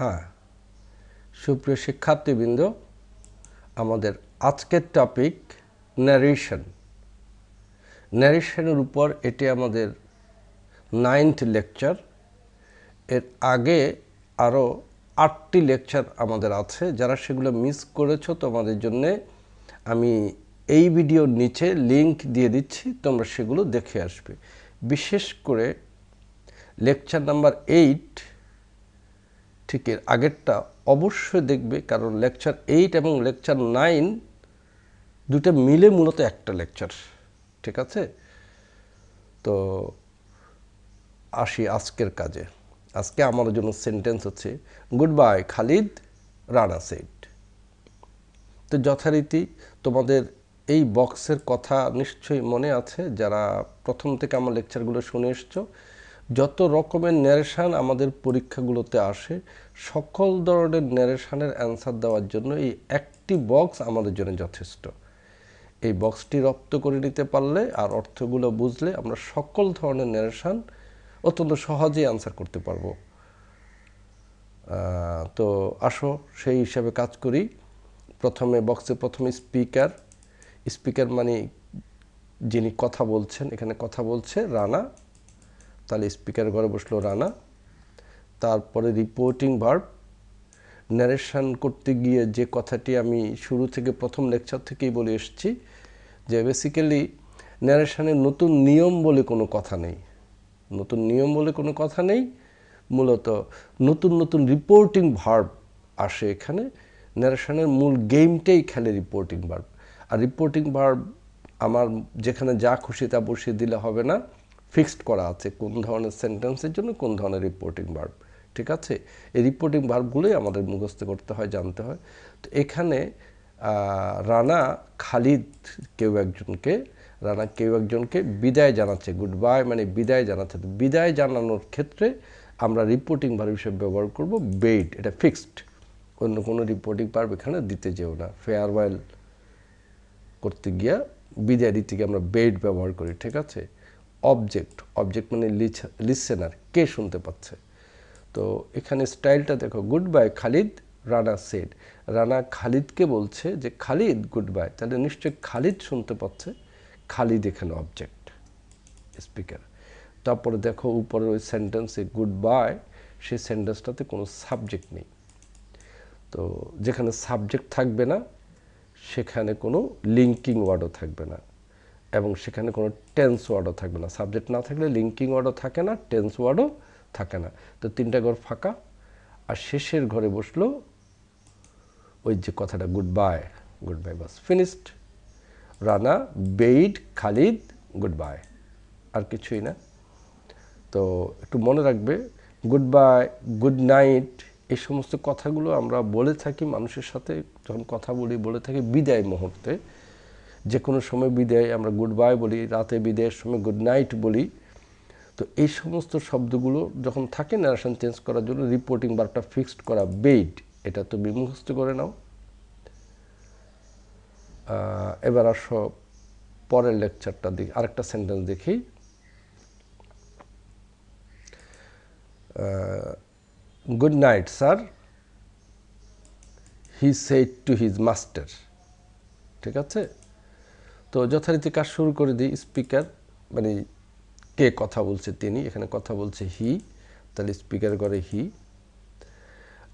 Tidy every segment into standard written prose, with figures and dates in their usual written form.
হ্যাঁ, সুপ্রিয় শিক্ষার্থীবৃন্দ, আমাদের আজকের টপিক ন্যারেশন। ন্যারেশনের উপর এটি আমাদের 9th লেকচার। এর আগে আরও 8টি লেকচার আমাদের আছে। যারা সেগুলো মিস করেছো তোমাদের জন্য আমি এই ভিডিওর নিচে লিংক দিয়ে দিচ্ছি, তোমরা সেগুলো দেখে আসবে। বিশেষ করে লেকচার নাম্বার 8 ঠিক এর আগেরটা অবশ্যই দেখবে, কারণ লেকচার 8 এবং লেকচার 9 দুটো মিলে মূলত একটা লেকচার। ঠিক আছে, তো আসি আজকের কাজে। আজকে আমার জন্য সেন্টেন্স হচ্ছে good by Khalid, Rana said. তো যথারীতি তোমাদের এই বক্সের কথা নিশ্চয়ই মনে আছে, যারা প্রথম থেকে আমার লেকচারগুলো শুনে এসছো। যত রকমের ন্যারেশন আমাদের পরীক্ষাগুলোতে আসে, সকল ধরনের ন্যারেশনের অ্যান্সার দেওয়ার জন্য এই একটি বক্স আমাদের জন্য যথেষ্ট। এই বক্সটি রপ্ত করে নিতে পারলে আর অর্থগুলো বুঝলে আমরা সকল ধরনের ন্যারেশন অত্যন্ত সহজেই অ্যান্সার করতে পারবো। তো আসো সেই হিসাবে কাজ করি। প্রথমে স্পিকার মানে যিনি কথা বলছেন, এখানে কথা বলছে রানা, তাহলে স্পিকার ঘরে বসলো রানা। তারপরে রিপোর্টিং ভার্ব, ন্যারেশন করতে গিয়ে যে কথাটি আমি শুরু থেকে প্রথম লেকচার থেকেই বলে এসেছি, যে বেসিক্যালি ন্যারেশনের নতুন নিয়ম বলে কোনো কথা নেই। মূলত নতুন নতুন রিপোর্টিং ভার্ব আসে এখানে। ন্যারেশনের মূল গেমটাই খেলে রিপোর্টিং ভার্ব। আর রিপোর্টিং ভার্ব আমার যেখানে যা খুশি তা বসিয়ে দিলে হবে না, ফিক্সড করা আছে কোন ধরনের সেন্টেন্সের জন্য কোন ধরনের রিপোর্টিং ভার্ব। ঠিক আছে, এই রিপোর্টিং ভার্বগুলোই আমাদের মুখস্থ করতে হয়, জানতে হয়। তো এখানে রানা কেউ একজনকে বিদায় জানাচ্ছে। গুড বাই মানে বিদায় জানাচ্ছে। তো বিদায় জানানোর ক্ষেত্রে আমরা রিপোর্টিং ভার্ব হিসেবে ব্যবহার করব বেইড। এটা ফিক্সড, অন্য কোনো রিপোর্টিং ভার্ব এখানে দিতে যেও না। ফেয়ারওয়েল করতে গিয়া বিদায় দিতে গিয়ে আমরা বেইড ব্যবহার করি। ঠিক আছে, অবজেক্ট মানে লিসেনার, কে শুনতে পাচ্ছে। তো এখানে স্টাইলটা দেখো, good bye Khalid, Rana said. Rana খালিদকে বলছে যে খালিদ গুড বাই, তাহলে নিশ্চয়ই খালিদ শুনতে পাচ্ছে। খালিদ এখানে অবজেক্ট, স্পিকার। তারপরে দেখো উপরের ওই সেন্টেন্সে গুড বাই, সেই সেন্টেন্সটাতে কোনো সাবজেক্ট নেই। তো যেখানে সাবজেক্ট থাকবে না সেখানে কোনো লিঙ্কিং ওয়ার্ডও থাকবে না, এবং সেখানে কোনো টেন্স ওয়ার্ডও থাকবে না। সাবজেক্ট না থাকলে লিঙ্কিং ওয়ার্ডও থাকে না, টেন্স ওয়ার্ডও থাকে না। তো তিনটা ঘর ফাঁকা, আর শেষের ঘরে বসলো ওই যে কথাটা গুড বাই বাস, finished. Rana bade Khalid goodbye, আর কিছুই না। তো একটু মনে রাখবে, গুড বাই, গুড নাইট, এই সমস্ত কথাগুলো আমরা বলে থাকি মানুষের সাথে যখন কথা বলে থাকি বিদায় মুহূর্তে। যে কোনো সময় বিদায় আমরা গুড বাই বলি, রাতে বিদায়ের সময় গুড নাইট বলি। তো এই সমস্ত শব্দগুলো যখন থাকে ন্যারেশন চেঞ্জ করার জন্য রিপোর্টিং ভার্বটা ফিক্সড করা বেইড, এটা তো মুখস্থ করে নাও। এবার আসো পরের লেকচারটা দেখি, আরেকটা সেন্টেন্স দেখি। Good night sir, he said to his master. ঠিক আছে, তো যথারীতি কাজ শুরু করে দিই। স্পিকার মানে কে কথা বলছে, তিনি, এখানে কথা বলছে হি, তাহলে স্পিকার করে হি।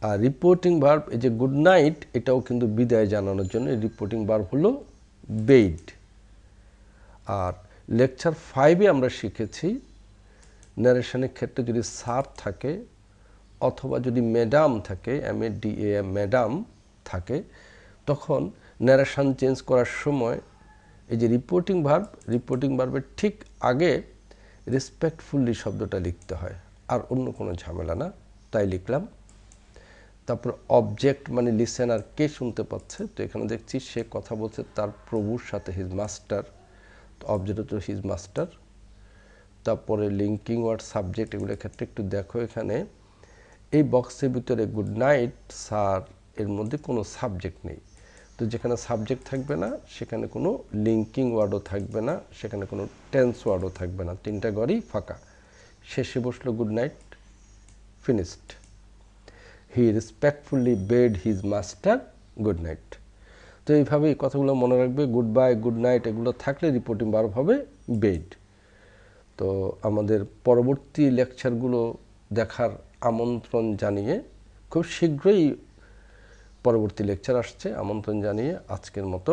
আর রিপোর্টিং ভার্ব এই যে গুড নাইট, এটাও কিন্তু বিদায় জানানোর জন্য রিপোর্টিং ভার্ব হলো বেইড। আর লেকচার 5-এ আমরা শিখেছি ন্যারেশনের ক্ষেত্রে যদি স্যার থাকে অথবা যদি ম্যাডাম থাকে, MADAM, ম্যাডাম থাকে, তখন ন্যারেশন চেঞ্জ করার সময় এই যে রিপোর্টিং ভার্বের ঠিক আগে রেসপেক্টফুলি শব্দটা লিখতে হয়, আর অন্য কোনো ঝামেলা না, তাই লিখলাম। তারপর অবজেক্ট মানে লিসেনার, কে শুনতে পাচ্ছে। তো এখানে দেখছি সে কথা বলছে তার প্রভুর সাথে, হিজ মাস্টার, তো অবজেক্ট হচ্ছে হিজ মাস্টার। তারপরে লিঙ্কিং ওয়ার্ড, সাবজেক্ট, এগুলোর ক্ষেত্রে একটু দেখো এখানে এই বক্সের ভিতরে গুড নাইট স্যার এর মধ্যে কোনো সাবজেক্ট নেই। তো যেখানে সাবজেক্ট থাকবে না সেখানে কোনো লিঙ্কিং ওয়ার্ডও থাকবে না, সেখানে কোনো টেন্স ওয়ার্ডও থাকবে না, তিনটা ঘরই ফাঁকা। শেষে বসলো good night, finished. He respectfully bade his master good night. তো এইভাবে এই কথাগুলো মনে রাখবে, গুড বাই, গুড নাইট এগুলো থাকলে রিপোর্টিং ভার্ব হবে বেড। তো আমাদের পরবর্তী লেকচারগুলো দেখার আমন্ত্রণ জানিয়ে, খুব শীঘ্রই পরবর্তী লেকচার আসছে, আমন্ত্রণ জানিয়ে আজকের মতো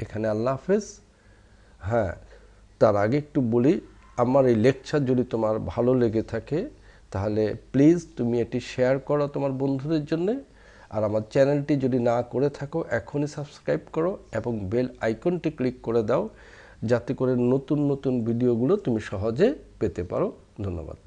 এখানে আল্লাহ হাফেজ। হ্যাঁ, তার আগে একটু বলি, আমার এই লেকচার যদি তোমার ভালো লেগে থাকে তাহলে প্লিজ তুমি এটি শেয়ার করো তোমার বন্ধুদের জন্য। আর আমার চ্যানেলটি যদি না করে থাকো এখনই সাবস্ক্রাইব করো এবং বেল আইকনটি ক্লিক করে দাও, যাতে করে নতুন নতুন ভিডিওগুলো তুমি সহজে পেতে পারো। ধন্যবাদ।